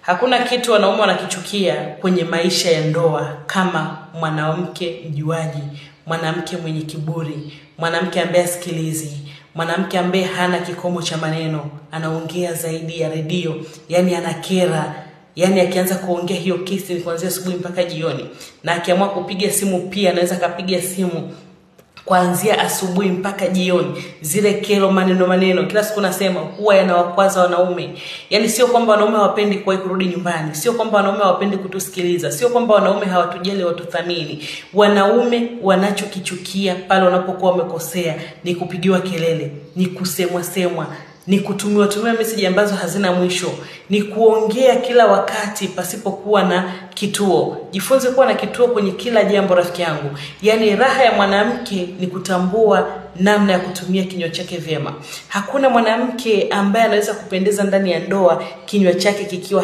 Hakuna kitu wanaume wanakichukia kwenye maisha ya ndoa kama mwanamke mjuaji, mwanamke mwenye kiburi, mwanamke ambaye asikilizi, mwanamke ambaye hana kikomo cha maneno, anaongea zaidi ya redio, yani anakera. Yani akianza kuongea hiyo kesi ni kuanzia asubuhi mpaka jioni. Na akiamua kupiga simu pia anaweza kapiga simu kuanzia asubuhi mpaka jioni. Zile kero maneno kila siku nasema huwa yanawakwaza wanaume. Yani sio kwamba wanaume hawapendi kwa kurudi nyumbani, sio kwamba wanaume hawapendi kutusikiliza, sio kwamba wanaume hawatujali watuthamini. Wanaume wanachokichukia pale wanapokuwa wamekosea ni kupigiwa kelele, ni kusemwa, ni kutumiwa message ambazo hazina mwisho, ni kuongea kila wakati pasipokuwa na kituo. Jifunze kuwa na kituo kwenye kila jambo rafiki yangu. Yani raha ya mwanamke ni kutambua namna ya kutumia kinywa chake vyema. Hakuna mwanamke ambaye anaweza kupendeza ndani ya ndoa kinywa chake kikiwa